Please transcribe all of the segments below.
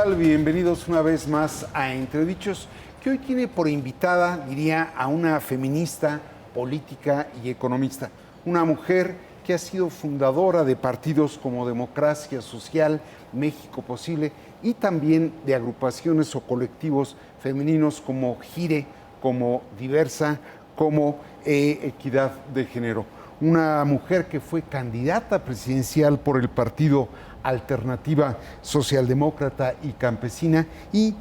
tal? Bienvenidos una vez más a Entredichos, que hoy tiene por invitada, diría, a una feminista, política y economista. Una mujer que ha sido fundadora de partidos como Democracia Social, México Posible y también de agrupaciones o colectivos femeninos como Gire, como Diversa, como Equidad de Género. Una mujer que fue candidata presidencial por el partido Alternativa Socialdemócrata y Campesina y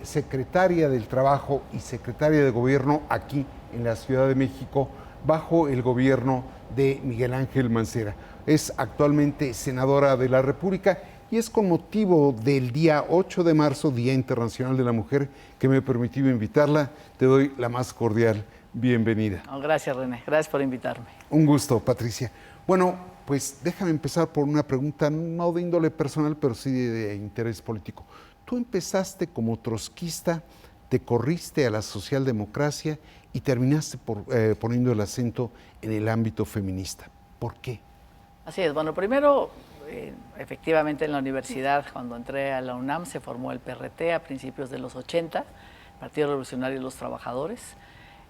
secretaria del Trabajo y secretaria de Gobierno aquí en la Ciudad de México bajo el gobierno de Miguel Ángel Mancera. Es actualmente senadora de la República y es con motivo del día 8 de marzo, Día Internacional de la Mujer, que me he permitido invitarla. Te doy la más cordial bienvenida. Oh, gracias, René. Gracias por invitarme. Un gusto, Patricia. Bueno, pues déjame empezar por una pregunta, no de índole personal, pero sí de interés político. Tú empezaste como trotskista, te corriste a la socialdemocracia y terminaste poniendo el acento en el ámbito feminista. ¿Por qué? Así es. Bueno, primero, efectivamente en la universidad, cuando entré a la UNAM, se formó el PRT a principios de los 80, Partido Revolucionario de los Trabajadores.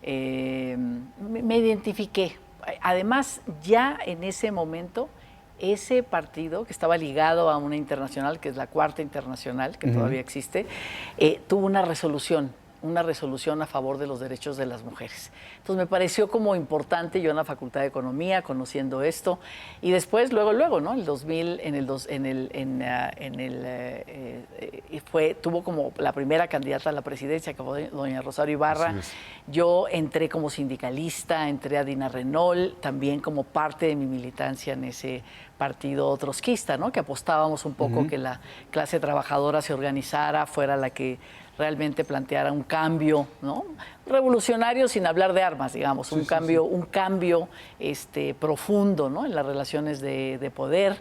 Me identifiqué. Además, ya en ese momento, ese partido, que estaba ligado a una internacional, que es la Cuarta Internacional, que todavía existe, tuvo una resolución a favor de los derechos de las mujeres. Entonces me pareció como importante, yo en la Facultad de Economía, conociendo esto, y después, luego, ¿no? El 2000, tuvo como la primera candidata a la presidencia, que fue doña Rosario Ibarra. Yo entré como sindicalista, entré a Dina Renault, también como parte de mi militancia en ese partido trotskista, ¿no? Que apostábamos un poco que la clase trabajadora se organizara, fuera la que realmente planteara un cambio, ¿no? Revolucionario sin hablar de armas, digamos, un cambio profundo, ¿no? En las relaciones de poder.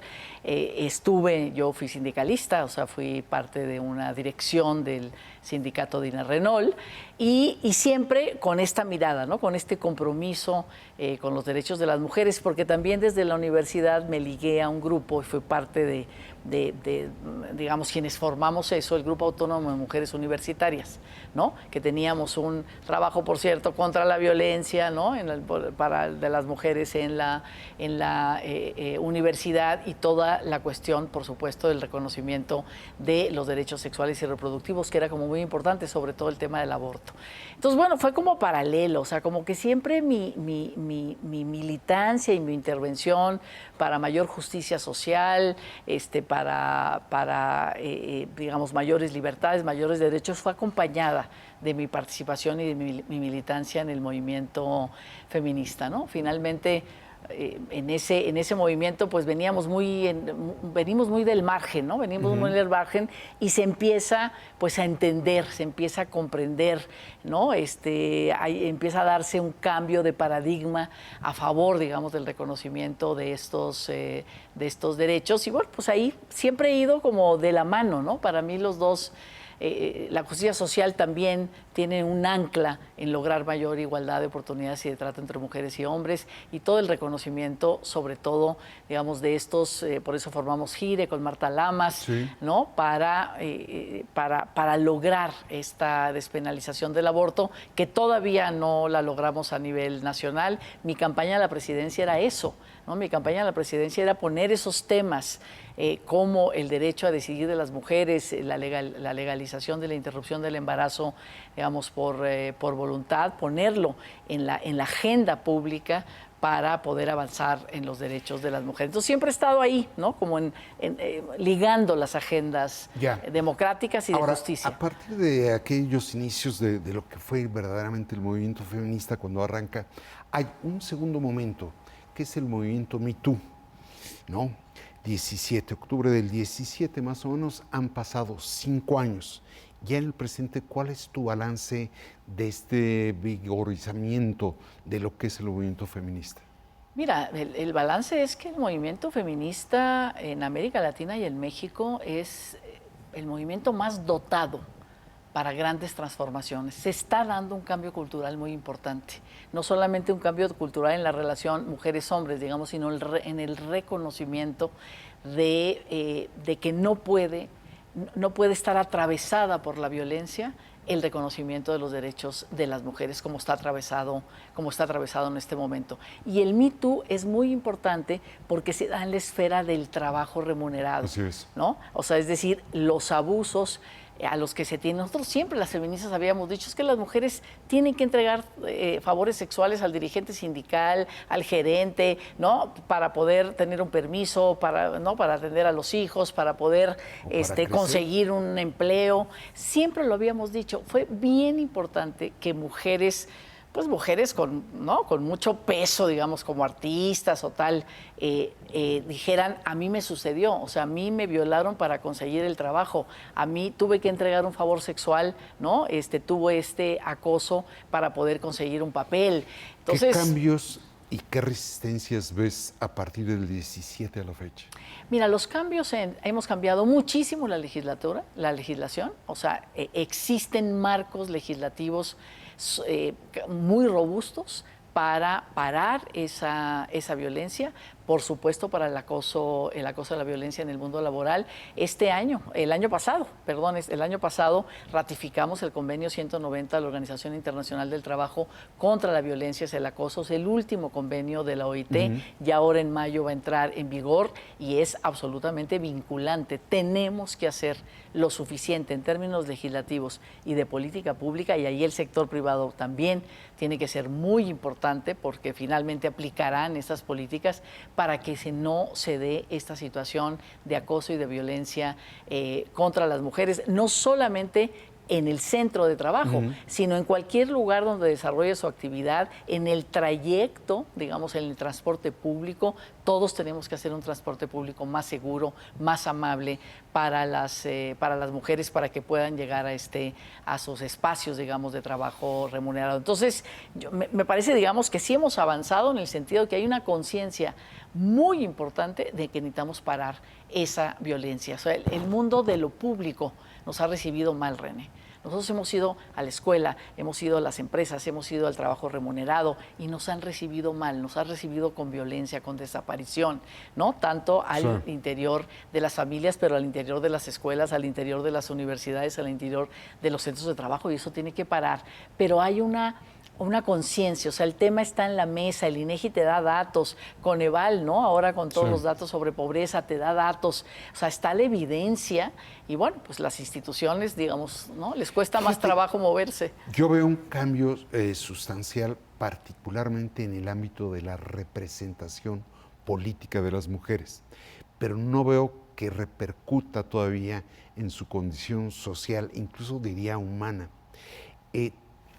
Yo fui sindicalista, o sea, fui parte de una dirección del sindicato Dina Renault y siempre con esta mirada, ¿no? Con este compromiso con los derechos de las mujeres, porque también desde la universidad me ligué a un grupo y fui parte de digamos, quienes formamos eso, el Grupo Autónomo de Mujeres Universitarias, ¿no? Que teníamos un trabajo, por cierto, contra la violencia, ¿no? De las mujeres en la universidad y toda la cuestión, por supuesto, del reconocimiento de los derechos sexuales y reproductivos, que era como muy importante, sobre todo el tema del aborto. Entonces, bueno, fue como paralelo, o sea, como que siempre mi militancia y mi intervención para mayor justicia social, digamos, mayores libertades, mayores derechos, fue acompañada de mi participación y de mi militancia en el movimiento feminista, ¿no? Finalmente, en ese movimiento, pues venimos muy del margen, ¿no? Venimos muy del margen y se empieza, pues, a entender, se empieza a comprender, ¿no? Empieza a darse un cambio de paradigma a favor, digamos, del reconocimiento de estos derechos. Y bueno, pues ahí siempre he ido como de la mano, ¿no? Para mí los dos. La justicia social también tiene un ancla en lograr mayor igualdad de oportunidades y de trato entre mujeres y hombres, y todo el reconocimiento, sobre todo, digamos, de estos, por eso formamos Gire con Marta Lamas, ¿no? Para lograr esta despenalización del aborto, que todavía no la logramos a nivel nacional. Mi campaña a la presidencia era eso, ¿no? Mi campaña a la presidencia era poner esos temas como el derecho a decidir de las mujeres, la legalización de la interrupción del embarazo, digamos, por voluntad, ponerlo en la agenda pública para poder avanzar en los derechos de las mujeres. Entonces siempre he estado ahí, ¿no? Como ligando las agendas democráticas y Ahora, de justicia. A partir de aquellos inicios de lo que fue verdaderamente el movimiento feminista cuando arranca, hay un segundo momento, que es el movimiento Me Too, ¿no? 17, octubre del 17 más o menos, han pasado 5 años. Ya en el presente, ¿cuál es tu balance de este vigorizamiento de lo que es el movimiento feminista? Mira, el balance es que el movimiento feminista en América Latina y en México es el movimiento más dotado para grandes transformaciones. Se está dando un cambio cultural muy importante, no solamente un cambio cultural en la relación mujeres-hombres, digamos, sino en el reconocimiento de que no puede no puede estar atravesada por la violencia el reconocimiento de los derechos de las mujeres como está atravesado en este momento. Y el Me Too es muy importante porque se da en la esfera del trabajo remunerado. Así es. ¿No? O sea, es decir, los abusos a los que se tienen. Nosotros siempre las feministas habíamos dicho es que las mujeres tienen que entregar favores sexuales al dirigente sindical, al gerente, ¿no? Para poder tener un permiso, ¿no? Para atender a los hijos, para poder conseguir un empleo. Siempre lo habíamos dicho. Fue bien importante que mujeres con, ¿no? Con mucho peso, digamos, como artistas o tal, dijeran, a mí me sucedió, o sea, a mí me violaron para conseguir el trabajo, a mí tuve que entregar un favor sexual, ¿no? Tuve este acoso para poder conseguir un papel. Entonces, ¿qué cambios y qué resistencias ves a partir del 17 a la fecha? Mira, los cambios hemos cambiado muchísimo la legislación, o sea, existen marcos legislativos muy robustos para parar esa violencia, por supuesto para el acoso de la violencia en el mundo laboral. El año pasado ratificamos el convenio 190 de la Organización Internacional del Trabajo contra la violencia y el acoso. Es el último convenio de la OIT, y ahora en mayo va a entrar en vigor y es absolutamente vinculante. Tenemos que hacer lo suficiente en términos legislativos y de política pública, y ahí el sector privado también tiene que ser muy importante porque finalmente aplicarán esas políticas para que no se dé esta situación de acoso y de violencia contra las mujeres, no solamente en el centro de trabajo, sino en cualquier lugar donde desarrolle su actividad, en el trayecto, digamos, en el transporte público. Todos tenemos que hacer un transporte público más seguro, más amable para las mujeres, para que puedan llegar a sus espacios, digamos, de trabajo remunerado. Entonces, me parece, digamos, que sí hemos avanzado en el sentido de que hay una conciencia muy importante de que necesitamos parar esa violencia. O sea, el mundo de lo público nos ha recibido mal, René. Nosotros hemos ido a la escuela, hemos ido a las empresas, hemos ido al trabajo remunerado y nos han recibido mal, nos han recibido con violencia, con desaparición, ¿no? Tanto al interior de las familias, pero al interior de las escuelas, al interior de las universidades, al interior de los centros de trabajo, y eso tiene que parar. Pero hay una conciencia, o sea, el tema está en la mesa, el INEGI te da datos, Coneval, ¿no? Ahora con todos los datos sobre pobreza te da datos, o sea, está la evidencia y bueno, pues las instituciones, digamos, ¿no? Les cuesta más trabajo moverse. Yo veo un cambio sustancial, particularmente en el ámbito de la representación política de las mujeres, pero no veo que repercuta todavía en su condición social, incluso diría humana.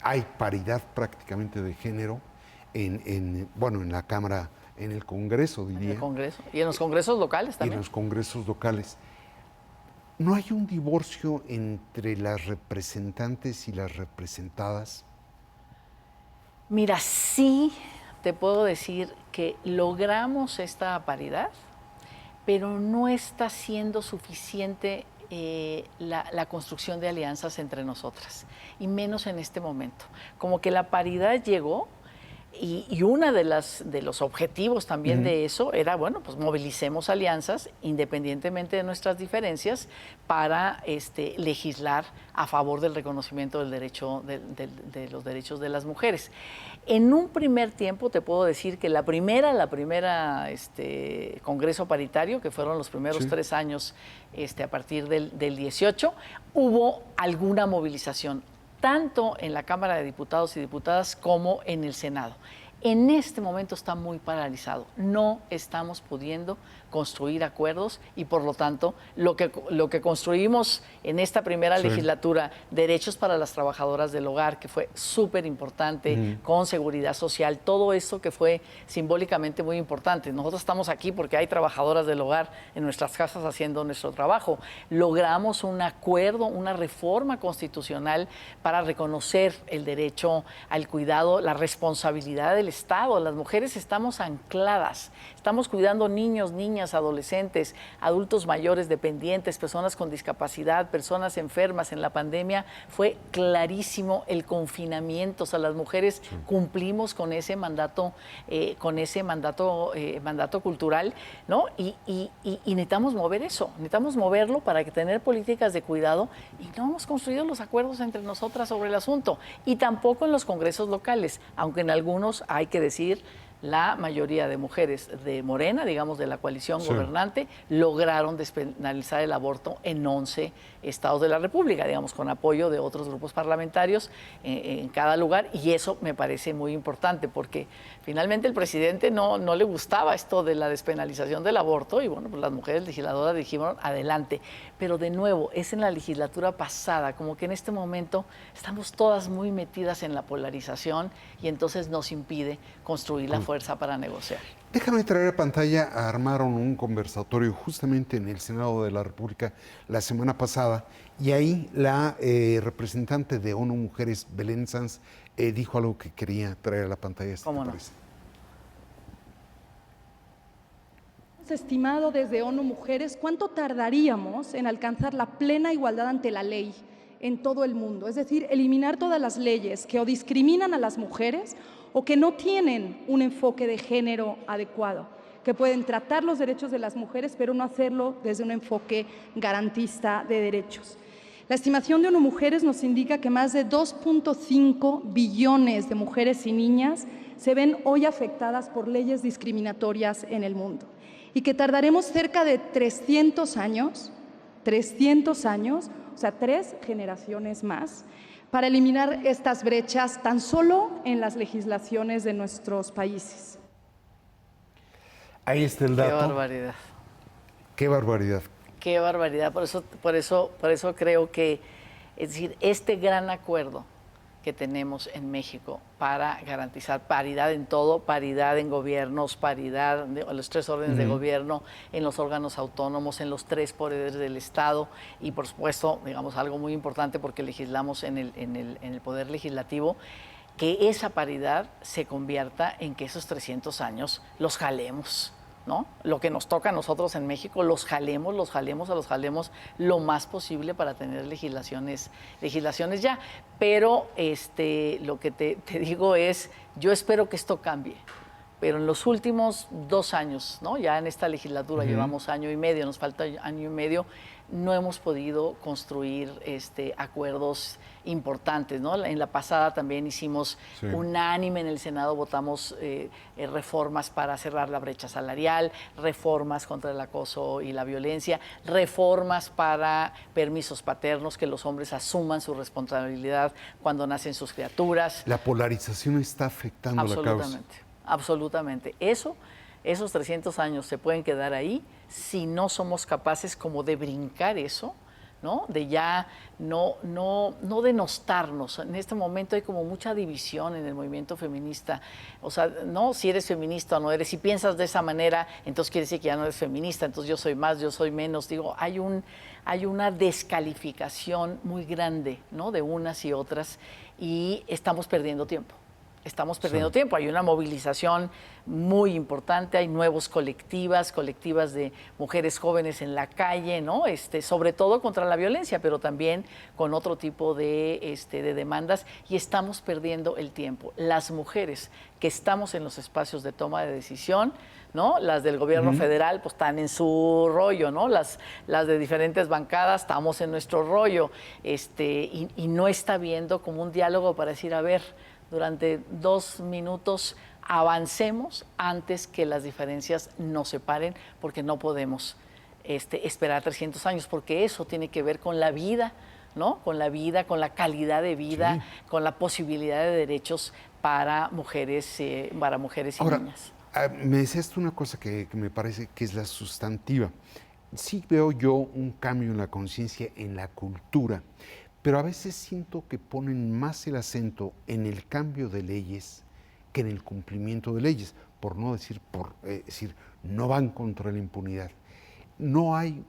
Hay paridad prácticamente de género en la Cámara, en el Congreso, diría. En el Congreso. Y en los congresos locales también. Y en los congresos locales. ¿No hay un divorcio entre las representantes y las representadas? Mira, sí te puedo decir que logramos esta paridad, pero no está siendo suficiente la construcción de alianzas entre nosotras, y menos en este momento. Como que la paridad llegó y uno de los objetivos también de eso era, bueno, pues movilicemos alianzas independientemente de nuestras diferencias para legislar a favor del reconocimiento del derecho de los derechos de las mujeres. En un primer tiempo te puedo decir que la primera Congreso Paritario, que fueron los primeros 3 años a partir del 18, hubo alguna movilización, tanto en la Cámara de Diputados y Diputadas como en el Senado. En este momento está muy paralizado. No estamos pudiendo construir acuerdos y, por lo tanto, lo que construimos en esta primera legislatura, derechos para las trabajadoras del hogar, que fue súper importante, con seguridad social, todo eso que fue simbólicamente muy importante. Nosotros estamos aquí porque hay trabajadoras del hogar en nuestras casas haciendo nuestro trabajo. Logramos un acuerdo, una reforma constitucional para reconocer el derecho al cuidado, la responsabilidad del Estado. Las mujeres estamos ancladas, estamos cuidando niños, niñas, adolescentes, adultos mayores, dependientes, personas con discapacidad, personas enfermas. En la pandemia fue clarísimo el confinamiento, o sea, las mujeres cumplimos con ese mandato, mandato cultural, ¿no? Y necesitamos mover eso, necesitamos moverlo para que tener políticas de cuidado, y no hemos construido los acuerdos entre nosotras sobre el asunto, y tampoco en los congresos locales, aunque en algunos, hay que decir, la mayoría de mujeres de Morena, digamos de la coalición gobernante, lograron despenalizar el aborto en 11 estados de la República, digamos, con apoyo de otros grupos parlamentarios en cada lugar, y eso me parece muy importante, porque finalmente el presidente no le gustaba esto de la despenalización del aborto, y bueno, pues las mujeres legisladoras dijeron adelante, pero de nuevo, es en la legislatura pasada, como que en este momento estamos todas muy metidas en la polarización, y entonces nos impide construir la fuerza para negociar. Déjame traer a pantalla, armaron un conversatorio justamente en el Senado de la República la semana pasada, y ahí la representante de ONU Mujeres, Belén Sanz, dijo algo que quería traer a la pantalla. ¿Cómo no? Hemos estimado desde ONU Mujeres cuánto tardaríamos en alcanzar la plena igualdad ante la ley en todo el mundo, es decir, eliminar todas las leyes que o discriminan a las mujeres o que no tienen un enfoque de género adecuado, que pueden tratar los derechos de las mujeres, pero no hacerlo desde un enfoque garantista de derechos. La estimación de ONU Mujeres nos indica que más de 2.5 billones de mujeres y niñas se ven hoy afectadas por leyes discriminatorias en el mundo, y que tardaremos cerca de 300 años, o sea, 3 generaciones más, para eliminar estas brechas tan solo en las legislaciones de nuestros países. Ahí está el dato. Qué barbaridad. Qué barbaridad. Qué barbaridad. Por eso creo que, es decir, este gran acuerdo que tenemos en México para garantizar paridad en todo, paridad en gobiernos, paridad en los 3 órdenes de gobierno, en los órganos autónomos, en los 3 poderes del Estado, y por supuesto, digamos, algo muy importante porque legislamos en el Poder Legislativo, que esa paridad se convierta en que esos 300 años los jalemos, ¿no? Lo que nos toca a nosotros en México, los jalemos lo más posible para tener legislaciones ya. Pero lo que te digo es, yo espero que esto cambie. Pero en los últimos 2 años, ¿no? Ya en esta legislatura llevamos año y medio, nos falta año y medio, no hemos podido construir acuerdos importantes, ¿no? En la pasada también hicimos unánime en el Senado, votamos reformas para cerrar la brecha salarial, reformas contra el acoso y la violencia, reformas para permisos paternos, que los hombres asuman su responsabilidad cuando nacen sus criaturas. La polarización está afectando la causa. Absolutamente. Esos 300 años se pueden quedar ahí si no somos capaces como de brincar eso, ¿no? De ya no denostarnos. En este momento hay como mucha división en el movimiento feminista. O sea, no si eres feminista o no eres. Si piensas de esa manera, entonces quiere decir que ya no eres feminista, entonces yo soy más, yo soy menos. Digo, hay una descalificación muy grande, ¿no? De unas y otras, y estamos perdiendo tiempo. Estamos perdiendo tiempo. Hay una movilización muy importante, hay nuevos colectivas de mujeres jóvenes en la calle, ¿no? Sobre todo contra la violencia, pero también con otro tipo de demandas, y estamos perdiendo el tiempo. Las mujeres que estamos en los espacios de toma de decisión, ¿no? Las del gobierno federal pues están en su rollo, ¿no? Las de diferentes bancadas estamos en nuestro rollo, y no está habiendo como un diálogo para decir, a ver, durante 2 minutos avancemos antes que las diferencias nos separen, porque no podemos esperar 300 años, porque eso tiene que ver con la vida, ¿no? Con la vida, con la calidad de vida, con la posibilidad de derechos para mujeres y Ahora, niñas. Me decías tú una cosa que me parece que es la sustantiva. Sí veo yo un cambio en la conciencia, en la cultura, pero a veces siento que ponen más el acento en el cambio de leyes que en el cumplimiento de leyes, por no decir, no van contra la impunidad. No hay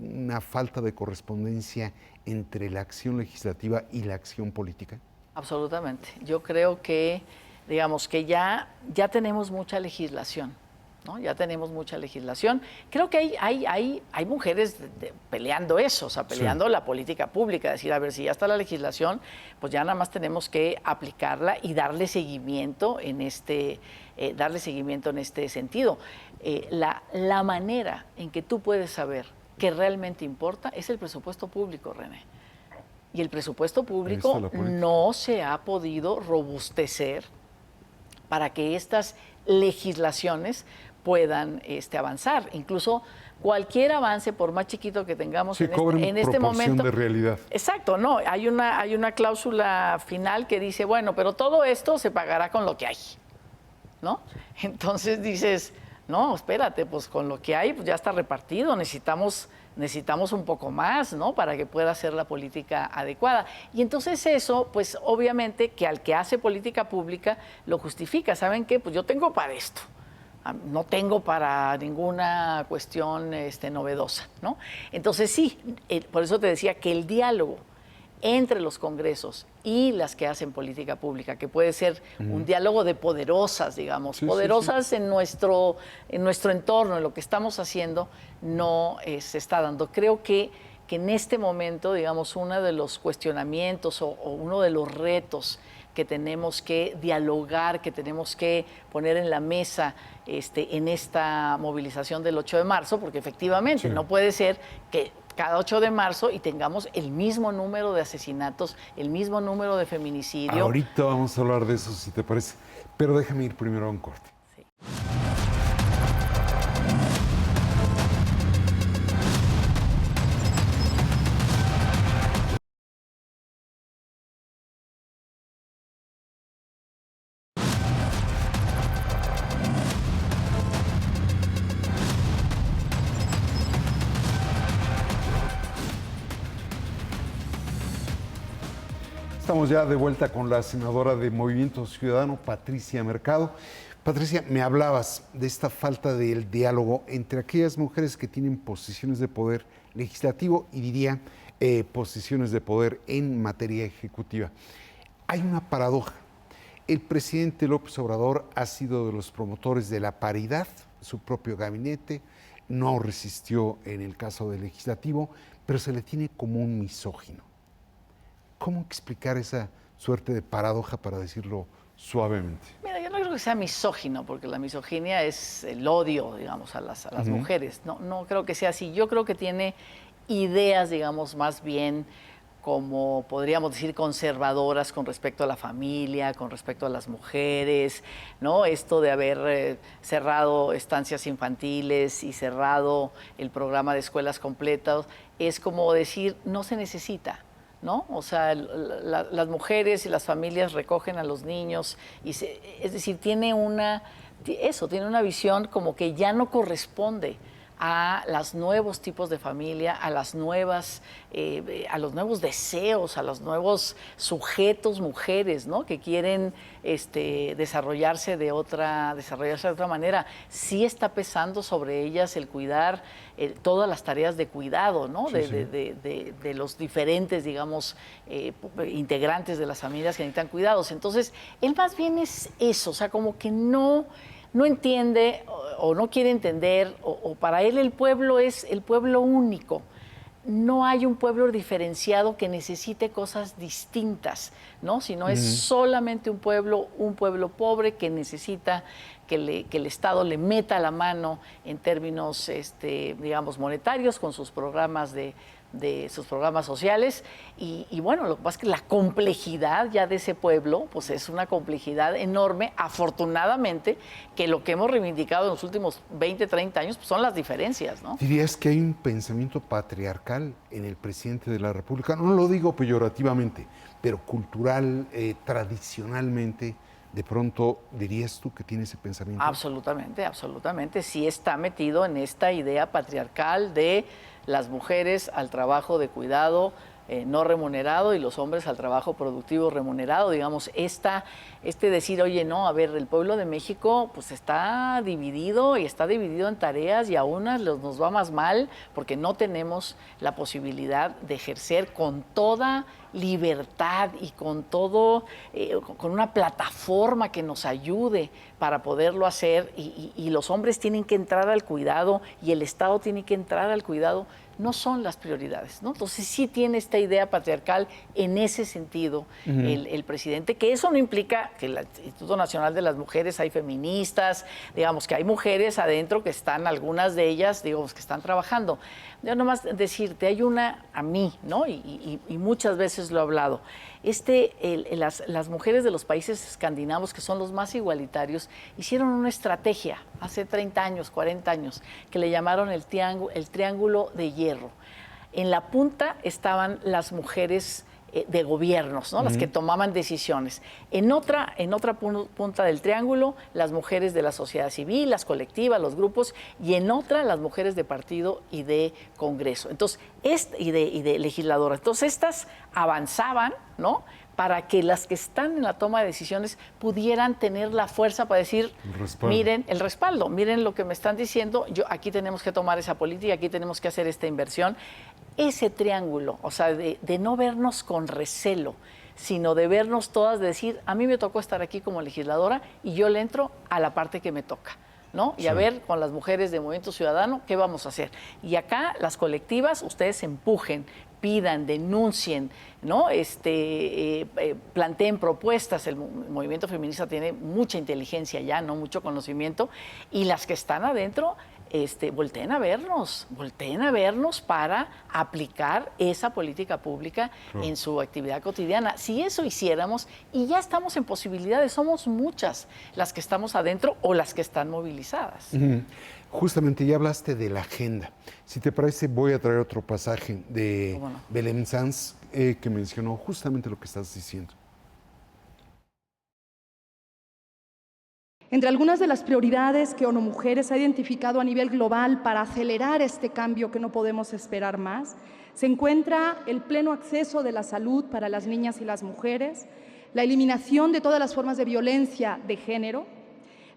una falta de correspondencia entre la acción legislativa y la acción política. Absolutamente. Yo creo que digamos que ya tenemos mucha legislación, ¿no? Ya tenemos mucha legislación. Creo que hay mujeres peleando eso, o sea, peleando la política pública, decir, a ver, si ya está la legislación, pues ya nada más tenemos que aplicarla y darle seguimiento en este sentido. La manera en que tú puedes saber que realmente importa es el presupuesto público, René. Y el presupuesto público no se ha podido robustecer para que estas legislaciones puedan avanzar. Incluso cualquier avance, por más chiquito que tengamos en este momento, de realidad. Exacto, no, hay una cláusula final que dice, bueno, pero todo esto se pagará con lo que hay, ¿no? Entonces dices, no, espérate, pues con lo que hay pues ya está repartido, necesitamos un poco más, ¿no? Para que pueda ser la política adecuada. Y entonces eso, pues obviamente que al que hace política pública lo justifica. ¿Saben qué? Pues yo tengo para esto. No tengo para ninguna cuestión novedosa, ¿no? Entonces sí, por eso te decía que el diálogo entre los congresos y las que hacen política pública, que puede ser un diálogo de poderosas, digamos, poderosas en nuestro entorno, en lo que estamos haciendo, no se está dando. Creo que en este momento, digamos, uno de los cuestionamientos o uno de los retos que tenemos que dialogar, que tenemos que poner en la mesa en esta movilización del 8 de marzo, porque efectivamente no puede ser que cada 8 de marzo y tengamos el mismo número de asesinatos, el mismo número de feminicidio. Ahorita vamos a hablar de eso, si te parece, pero déjame ir primero a un corte. Sí. Estamos ya de vuelta con la senadora de Movimiento Ciudadano, Patricia Mercado. Patricia, me hablabas de esta falta del diálogo entre aquellas mujeres que tienen posiciones de poder legislativo y diría posiciones de poder en materia ejecutiva. Hay una paradoja. El presidente López Obrador ha sido de los promotores de la paridad, su propio gabinete, no resistió en el caso del legislativo, pero se le tiene como un misógino. ¿Cómo explicar esa suerte de paradoja, para decirlo suavemente? Mira, yo no creo que sea misógino, porque la misoginia es el odio, digamos, a las mujeres. No creo que sea así. Yo creo que tiene ideas, digamos, más bien como podríamos decir conservadoras con respecto a la familia, con respecto a las mujeres, ¿no? Esto de haber cerrado estancias infantiles y cerrado el programa de escuelas completas, es como decir, no se necesita, ¿no? O sea, las mujeres y las familias recogen a los niños, es decir, tiene una visión como que ya no corresponde a los nuevos tipos de familia, a los nuevos deseos, a los nuevos sujetos, mujeres, ¿no? Que quieren desarrollarse de otra manera. Sí está pesando sobre ellas el cuidar todas las tareas de cuidado, ¿no? De los diferentes, digamos, integrantes de las familias que necesitan cuidados. Entonces, él más bien es eso, o sea, como que no entiende o no quiere entender, o para él el pueblo es el pueblo único. No hay un pueblo diferenciado que necesite cosas distintas, ¿no? Sino es solamente un pueblo pobre que necesita que el Estado le meta la mano en términos, digamos, monetarios con sus programas sus programas sociales y bueno, lo que pasa es que la complejidad ya de ese pueblo, pues es una complejidad enorme, afortunadamente, que lo que hemos reivindicado en los últimos 20, 30 años pues son las diferencias, ¿no? ¿Dirías que hay un pensamiento patriarcal en el presidente de la República? No lo digo peyorativamente, pero cultural, tradicionalmente, de pronto, ¿dirías tú que tiene ese pensamiento? Absolutamente, absolutamente. Sí está metido en esta idea patriarcal de las mujeres al trabajo de cuidado no remunerado y los hombres al trabajo productivo remunerado. Digamos, decir, oye, no, a ver, el pueblo de México pues está dividido y está dividido en tareas y a unas nos va más mal porque no tenemos la posibilidad de ejercer con toda libertad y con todo, con una plataforma que nos ayude para poderlo hacer y los hombres tienen que entrar al cuidado y el Estado tiene que entrar al cuidado, no son las prioridades, ¿no? Entonces sí tiene esta idea patriarcal en ese sentido el presidente, que eso no implica que el Instituto Nacional de las Mujeres hay feministas, digamos que hay mujeres adentro que están, algunas de ellas, digamos que están trabajando. Yo nomás decirte, hay una a mí, ¿no? Y muchas veces lo he hablado. Las mujeres de los países escandinavos, que son los más igualitarios, hicieron una estrategia hace 30 años, 40 años, que le llamaron el triángulo de hierro. En la punta estaban las mujeres de gobiernos, ¿no? Las que tomaban decisiones. En otra punta del triángulo, las mujeres de la sociedad civil, las colectivas, los grupos, y en otra, las mujeres de partido y de Congreso. Entonces, y de legisladoras. Entonces, estas avanzaban, ¿no?, para que las que están en la toma de decisiones pudieran tener la fuerza para decir, miren el respaldo, miren lo que me están diciendo, aquí tenemos que tomar esa política, aquí tenemos que hacer esta inversión. Ese triángulo, o sea, de no vernos con recelo, sino de vernos todas, de decir, a mí me tocó estar aquí como legisladora y yo le entro a la parte que me toca, ¿no? Y a ver, con las mujeres de Movimiento Ciudadano, ¿qué vamos a hacer? Y acá, las colectivas, ustedes empujen, pidan, denuncien, ¿no? Planteen propuestas. El movimiento feminista tiene mucha inteligencia ya, no mucho conocimiento, y las que están adentro, volteen a vernos para aplicar esa política pública en su actividad cotidiana. Si eso hiciéramos, y ya estamos en posibilidades, somos muchas las que estamos adentro o las que están movilizadas. Justamente, ya hablaste de la agenda. Si te parece, voy a traer otro pasaje de Belén Sanz, que mencionó justamente lo que estás diciendo. Entre algunas de las prioridades que ONU Mujeres ha identificado a nivel global para acelerar este cambio que no podemos esperar más, se encuentra el pleno acceso de la salud para las niñas y las mujeres, la eliminación de todas las formas de violencia de género,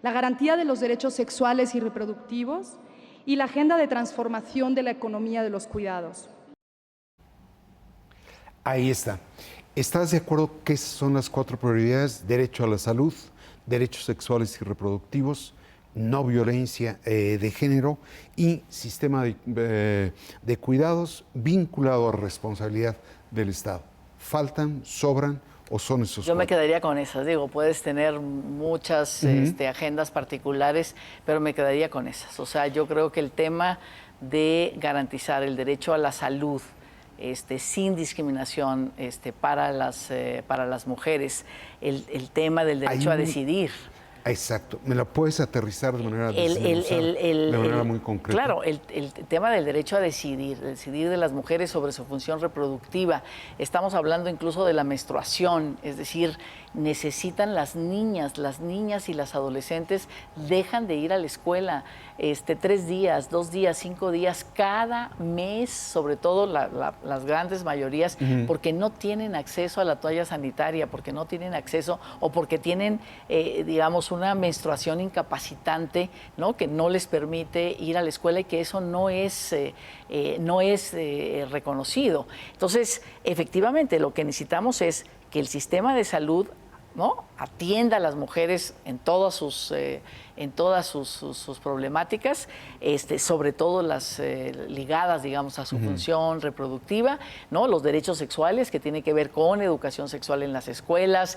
la garantía de los derechos sexuales y reproductivos y la agenda de transformación de la economía de los cuidados. Ahí está. ¿Estás de acuerdo que esas son las 4 prioridades? Derecho a la salud, derechos sexuales y reproductivos, no violencia de género y sistema de cuidados vinculado a responsabilidad del Estado. ¿Faltan, sobran o son esos? Yo me quedaría con esas. Digo, puedes tener muchas agendas particulares, pero me quedaría con esas. O sea, yo creo que el tema de garantizar el derecho a la salud, sin discriminación para las mujeres, el tema del derecho a decidir. Exacto. ¿Me la puedes aterrizar de manera de manera muy concreta? Claro, el tema del derecho a decidir de las mujeres sobre su función reproductiva. Estamos hablando incluso de la menstruación, es decir, necesitan las niñas y las adolescentes dejan de ir a la escuela 3 días, 2 días, 5 días cada mes, sobre todo las grandes mayorías, porque no tienen acceso a la toalla sanitaria, porque no tienen acceso o porque tienen, digamos, una menstruación incapacitante, ¿no?, que no les permite ir a la escuela y que eso no es reconocido. Entonces, efectivamente, lo que necesitamos es que el sistema de salud, ¿no?, atienda a las mujeres en todas sus problemáticas, sobre todo las ligadas, digamos, a su función reproductiva, ¿no? Los derechos sexuales, que tiene que ver con educación sexual en las escuelas.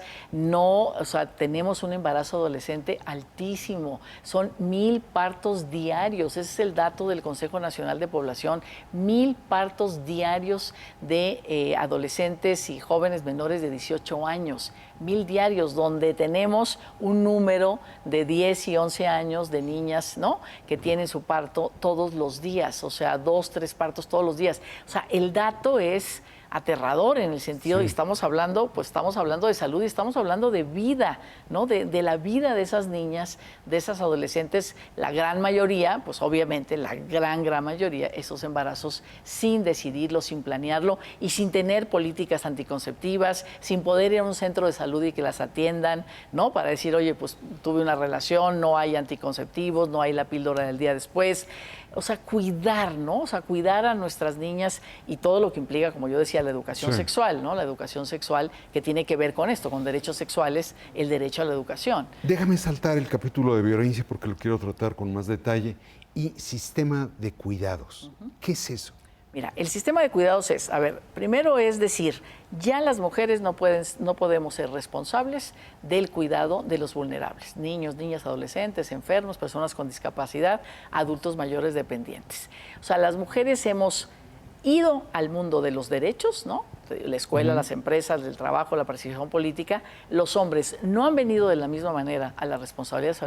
Tenemos un embarazo adolescente altísimo, son 1000 partos diarios, ese es el dato del Consejo Nacional de Población, 1000 partos diarios de adolescentes y jóvenes menores de 18 años, 1000 diarios, donde tenemos un número de 10 y 11 años de niñas, ¿no?, que tienen su parto todos los días, o sea, 2, 3 partos todos los días. O sea, el dato es aterrador en el sentido de estamos hablando de salud y estamos hablando de vida, ¿no? De la vida de esas niñas, de esas adolescentes, la gran mayoría, pues obviamente la gran mayoría, esos embarazos sin decidirlo, sin planearlo y sin tener políticas anticonceptivas, sin poder ir a un centro de salud y que las atiendan, ¿no? Para decir, oye, pues tuve una relación, no hay anticonceptivos, no hay la píldora del día después. O sea, cuidar, ¿no? O sea, cuidar a nuestras niñas y todo lo que implica, como yo decía, la educación sexual, ¿no? La educación sexual que tiene que ver con esto, con derechos sexuales, el derecho a la educación. Déjame saltar el capítulo de violencia porque lo quiero tratar con más detalle. Y sistema de cuidados. ¿Qué es eso? Mira, el sistema de cuidados es, a ver, primero es decir, ya las mujeres no podemos ser responsables del cuidado de los vulnerables, niños, niñas, adolescentes, enfermos, personas con discapacidad, adultos mayores dependientes. O sea, las mujeres hemos ido al mundo de los derechos, ¿no? La escuela, las empresas, el trabajo, la participación política. Los hombres no han venido de la misma manera a las responsabilidades,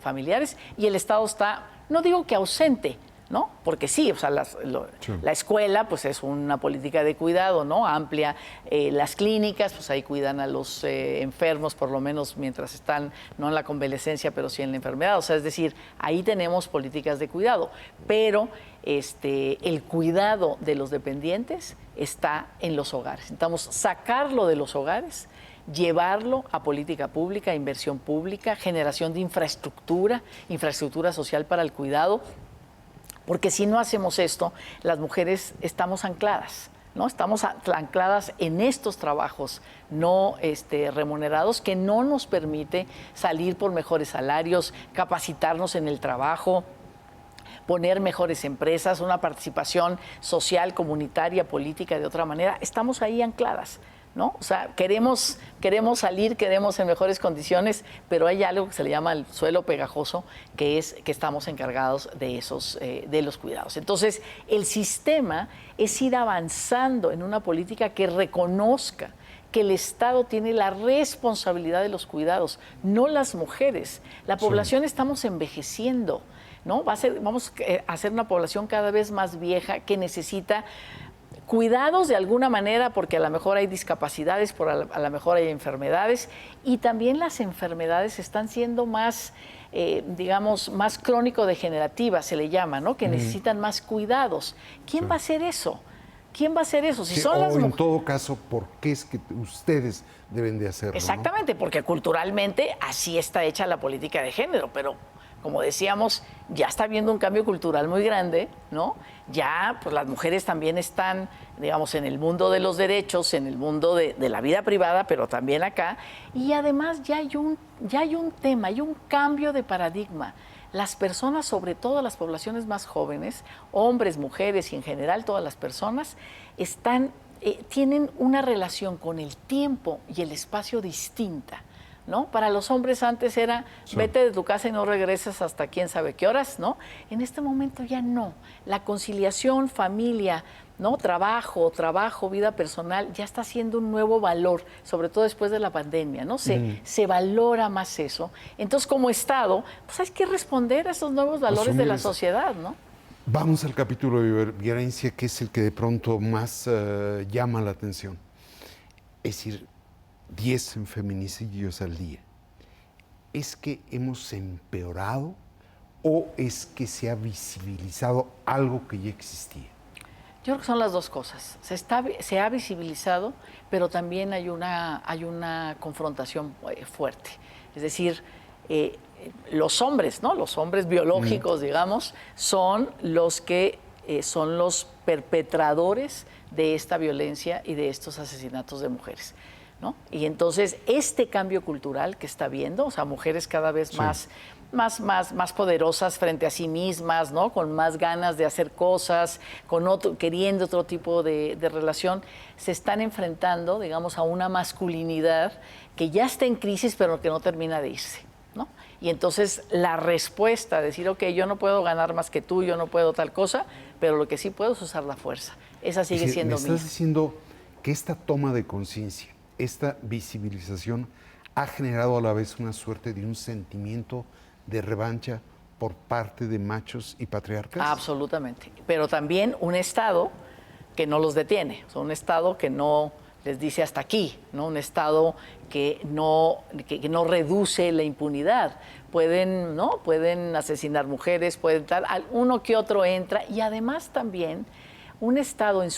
familiares y el Estado está, no digo que ausente, ¿no? Porque sí, o sea, la escuela pues es una política de cuidado, ¿no? Amplia. Las clínicas, pues ahí cuidan a los enfermos, por lo menos mientras están, no en la convalecencia, pero sí en la enfermedad. O sea, es decir, ahí tenemos políticas de cuidado. Pero el cuidado de los dependientes está en los hogares. Necesitamos sacarlo de los hogares, llevarlo a política pública, inversión pública, generación de infraestructura social para el cuidado. Porque si no hacemos esto, las mujeres estamos ancladas, ¿no? Estamos ancladas en estos trabajos no remunerados que no nos permite salir por mejores salarios, capacitarnos en el trabajo, poner mejores empresas, una participación social, comunitaria, política de otra manera. Estamos ahí ancladas, ¿no? O sea, queremos salir, queremos en mejores condiciones, pero hay algo que se le llama el suelo pegajoso, que es que estamos encargados de de los cuidados. Entonces, el sistema es ir avanzando en una política que reconozca que el Estado tiene la responsabilidad de los cuidados, no las mujeres. La población estamos envejeciendo, ¿no? Vamos a hacer una población cada vez más vieja que necesita cuidados de alguna manera, porque a lo mejor hay discapacidades, a lo mejor hay enfermedades, y también las enfermedades están siendo más, digamos, más crónico-degenerativas, se le llama, ¿no? Que necesitan más cuidados. ¿Quién va a hacer eso? ¿Quién va a hacer eso? Si son las en todo caso, ¿por qué es que ustedes deben de hacerlo? Exactamente, ¿no? Porque culturalmente así está hecha la política de género, pero como decíamos, ya está habiendo un cambio cultural muy grande, ¿no? Ya pues las mujeres también están, digamos, en el mundo de los derechos, en el mundo de la vida privada, pero también acá. Y además ya hay un tema, hay un cambio de paradigma. Las personas, sobre todo las poblaciones más jóvenes, hombres, mujeres y en general todas las personas, tienen una relación con el tiempo y el espacio distinta, ¿no? Para los hombres antes era vete de tu casa y no regresas hasta quién sabe qué horas, ¿no? En este momento ya no. La conciliación, familia, ¿no? Trabajo, vida personal, ya está siendo un nuevo valor, sobre todo después de la pandemia, ¿no? Se valora más eso. Entonces, como Estado, pues hay que responder a esos nuevos valores de la sociedad, ¿no? Vamos al capítulo de violencia, que es el que de pronto más llama la atención. Es decir, 10 feminicidios al día. ¿Es que hemos empeorado o es que se ha visibilizado algo que ya existía? Yo creo que son las dos cosas. Se ha visibilizado, pero también hay una confrontación fuerte. Es decir, los hombres, ¿no? Los hombres biológicos, digamos, son los que son los perpetradores de esta violencia y de estos asesinatos de mujeres, ¿no? Y entonces este cambio cultural que está viendo, o sea, mujeres cada vez más poderosas frente a sí mismas, ¿no? Con más ganas de hacer cosas, queriendo otro tipo de relación, se están enfrentando, digamos, a una masculinidad que ya está en crisis, pero que no termina de irse, ¿no? Y entonces la respuesta, decir, ok, yo no puedo ganar más que tú, yo no puedo tal cosa, pero lo que sí puedo es usar la fuerza. Esa sigue siendo mía. Me estás diciendo que esta toma de conciencia, esta visibilización ha generado a la vez una suerte de un sentimiento de revancha por parte de machos y patriarcas. Absolutamente. Pero también un Estado que no los detiene, o sea, un Estado que no les dice hasta aquí, ¿no? Un Estado que no reduce la impunidad. Pueden, ¿no? Pueden asesinar mujeres, pueden tal, uno que otro entra, y además también un Estado en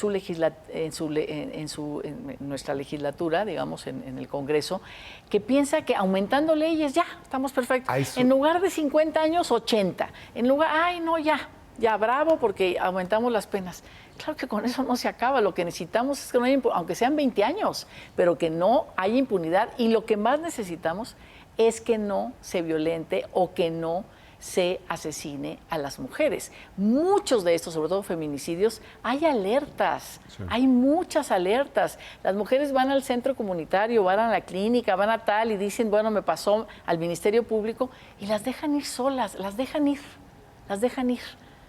nuestra legislatura, digamos, en el Congreso, que piensa que aumentando leyes ya estamos perfectos. En lugar de 50 años, 80. En lugar, ay, no, ya bravo, porque aumentamos las penas. Claro que con eso no se acaba. Lo que necesitamos es que no haya, aunque sean 20 años, pero que no haya impunidad. Y lo que más necesitamos es que no se violente o que no se asesine a las mujeres. Muchos de estos, sobre todo feminicidios, hay alertas, hay muchas alertas. Las mujeres van al centro comunitario, van a la clínica, van a tal y dicen, bueno, me pasó al Ministerio Público, y las dejan ir solas, las dejan ir,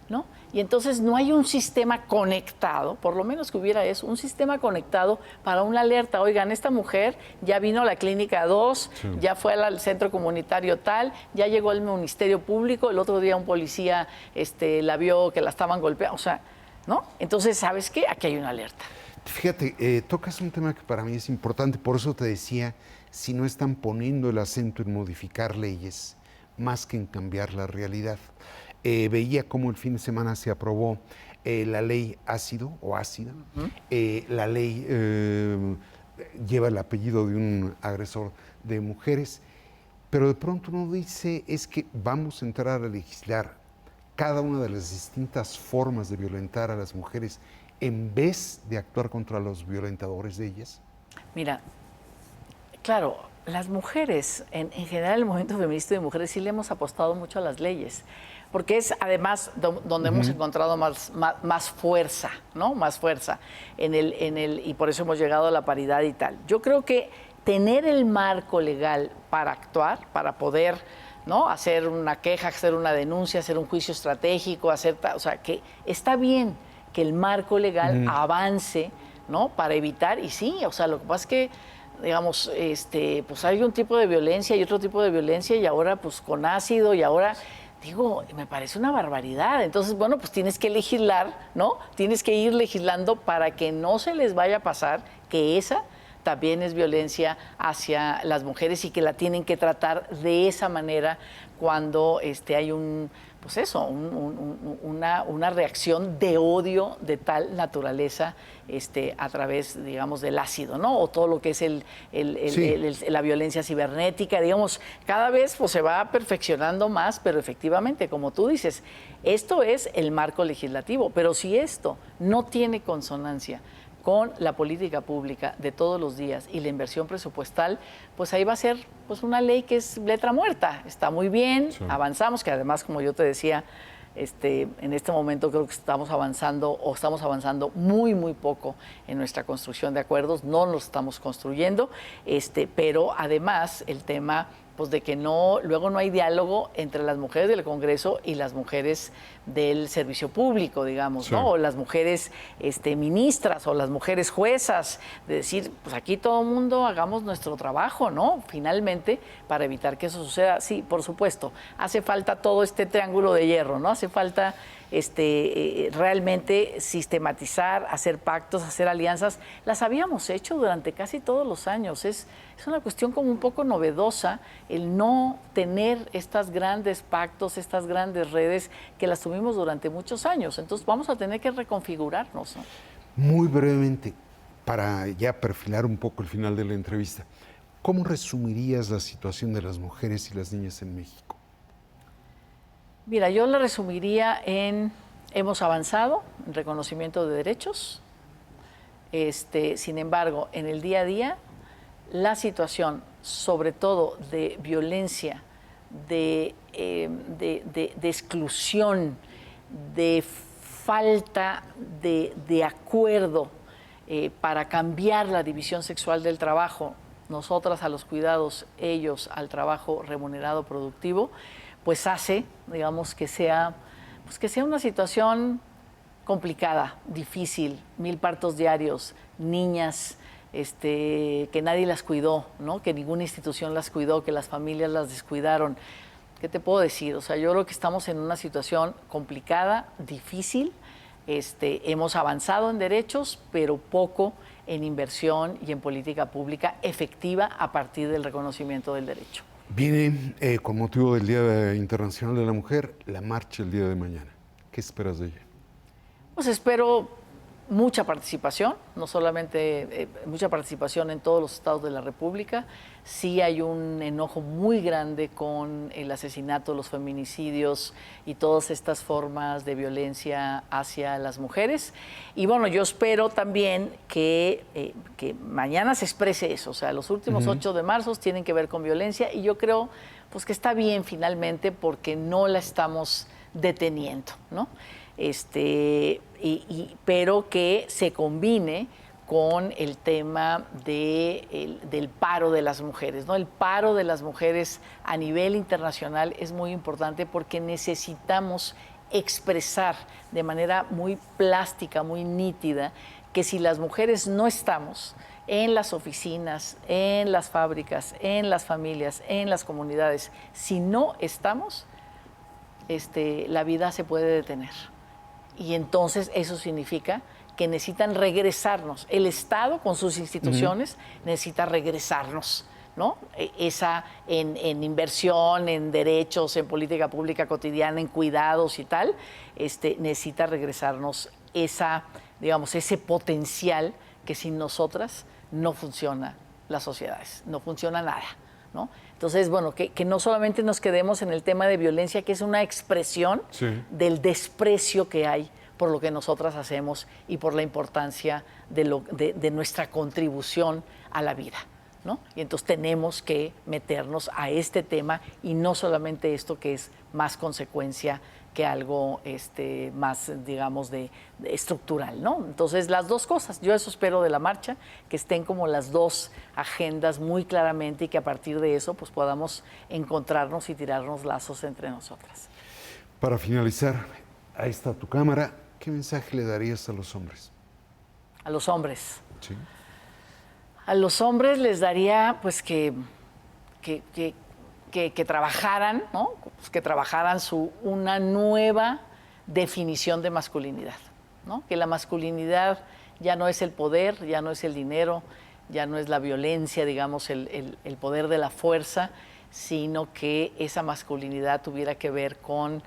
¿no? Y entonces no hay un sistema conectado, por lo menos que hubiera eso, un sistema conectado para una alerta. Oigan, esta mujer ya vino a la clínica 2, ya fue al centro comunitario tal, ya llegó al Ministerio Público, el otro día un policía la vio que la estaban golpeando, o sea, ¿no? Entonces, ¿sabes qué? Aquí hay una alerta. Fíjate, tocas un tema que para mí es importante, por eso te decía, si no están poniendo el acento en modificar leyes, más que en cambiar la realidad. Veía cómo el fin de semana se aprobó la ley ácido o ácida. La ley lleva el apellido de un agresor de mujeres, pero de pronto uno dice, es que vamos a entrar a legislar cada una de las distintas formas de violentar a las mujeres en vez de actuar contra los violentadores de ellas. Mira, claro, las mujeres, en general el movimiento feminista de mujeres sí le hemos apostado mucho a las leyes, porque es además donde hemos encontrado más fuerza, ¿no? Más fuerza y por eso hemos llegado a la paridad y tal. Yo creo que tener el marco legal para actuar, para poder, ¿no? Hacer una queja, hacer una denuncia, hacer un juicio estratégico, o sea, que está bien que el marco legal avance, ¿no? Para evitar, y sí, o sea, lo que pasa es que digamos, pues hay un tipo de violencia y otro tipo de violencia, y ahora pues con ácido, y ahora, digo, me parece una barbaridad. Entonces, bueno, pues tienes que legislar, ¿no? Tienes que ir legislando para que no se les vaya a pasar que esa también es violencia hacia las mujeres y que la tienen que tratar de esa manera cuando hay pues eso, una reacción de odio de tal naturaleza a través, digamos, del ácido, ¿no? O todo lo que es la violencia cibernética, digamos, cada vez pues, se va perfeccionando más, pero efectivamente, como tú dices, esto es el marco legislativo, pero si esto no tiene consonancia con la política pública de todos los días y la inversión presupuestal, pues ahí va a ser pues una ley que es letra muerta. Está muy bien, avanzamos, que además, como yo te decía, en este momento creo que estamos avanzando muy, muy poco en nuestra construcción de acuerdos, no los estamos construyendo, pero además el tema pues de que luego no hay diálogo entre las mujeres del Congreso y las mujeres del servicio público, digamos, ¿no? O las mujeres ministras o las mujeres juezas, de decir, pues aquí todo el mundo hagamos nuestro trabajo, ¿no? Finalmente, para evitar que eso suceda. Sí, por supuesto, hace falta todo este triángulo de hierro, ¿no? Hace falta realmente sistematizar, hacer pactos, hacer alianzas. Las habíamos hecho durante casi todos los años. Es una cuestión como un poco novedosa el no tener estas grandes pactos, estas grandes redes que las tuvimos durante muchos años. Entonces vamos a tener que reconfigurarnos, ¿no? Muy brevemente, para ya perfilar un poco el final de la entrevista, ¿cómo resumirías la situación de las mujeres y las niñas en México? Mira, yo la resumiría hemos avanzado en reconocimiento de derechos, sin embargo, en el día a día, la situación, sobre todo de violencia, de exclusión, de falta de acuerdo para cambiar la división sexual del trabajo, nosotras a los cuidados, ellos al trabajo remunerado productivo, pues hace, digamos, que sea una situación complicada, difícil, 1000 partos diarios, niñas que nadie las cuidó, ¿no? Que ninguna institución las cuidó, que las familias las descuidaron. ¿Qué te puedo decir? O sea, yo creo que estamos en una situación complicada, difícil, Hemos avanzado en derechos, pero poco en inversión y en política pública efectiva a partir del reconocimiento del derecho. Viene, con motivo del Día Internacional de la Mujer, la marcha el día de mañana. ¿Qué esperas de ella? Pues espero mucha participación, no solamente mucha participación en todos los estados de la República. Sí hay un enojo muy grande con el asesinato, los feminicidios y todas estas formas de violencia hacia las mujeres. Y bueno, yo espero también que mañana se exprese eso. O sea, los últimos 8 de marzo tienen que ver con violencia y yo creo pues, que está bien finalmente porque no la estamos deteniendo, ¿no? Pero que se combine con el tema del paro de las mujeres, ¿no? El paro de las mujeres a nivel internacional es muy importante porque necesitamos expresar de manera muy plástica, muy nítida, que si las mujeres no estamos en las oficinas, en las fábricas, en las familias, en las comunidades, si no estamos, la vida se puede detener. Y entonces eso significa que necesitan regresarnos. El Estado, con sus instituciones, necesita regresarnos, ¿no? En inversión, en derechos, en política pública cotidiana, en cuidados y tal, necesita regresarnos ese potencial que sin nosotras no funciona las sociedades, no funciona nada, ¿no? Entonces, bueno, que no solamente nos quedemos en el tema de violencia, que es una expresión del desprecio que hay por lo que nosotras hacemos y por la importancia de nuestra contribución a la vida, ¿no? Y entonces tenemos que meternos a este tema y no solamente esto que es más consecuencia que algo más, digamos, de estructural, ¿no? Entonces, las dos cosas, yo eso espero de la marcha, que estén como las dos agendas muy claramente y que a partir de eso pues podamos encontrarnos y tirarnos lazos entre nosotras. Para finalizar, ahí está tu cámara, ¿qué mensaje le darías a los hombres? A los hombres. Sí. A los hombres les daría pues que trabajaran, ¿no? Pues que trabajaran una nueva definición de masculinidad, ¿no? Que la masculinidad ya no es el poder, ya no es el dinero, ya no es la violencia, digamos, el poder de la fuerza, sino que esa masculinidad tuviera que ver con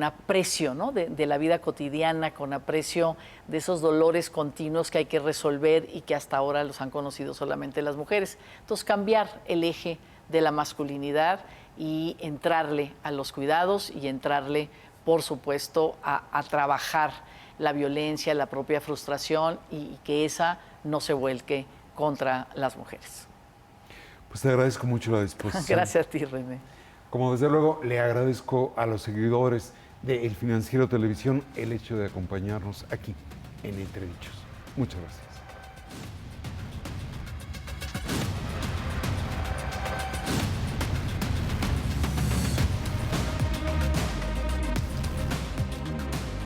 aprecio, ¿no? de la vida cotidiana, con aprecio de esos dolores continuos que hay que resolver y que hasta ahora los han conocido solamente las mujeres. Entonces, cambiar el eje de la masculinidad y entrarle a los cuidados y entrarle, por supuesto, a trabajar la violencia, la propia frustración y que esa no se vuelque contra las mujeres. Pues te agradezco mucho la disposición. Gracias a ti, René. Como desde luego le agradezco a los seguidores de El Financiero Televisión el hecho de acompañarnos aquí en Entredichos. Muchas gracias.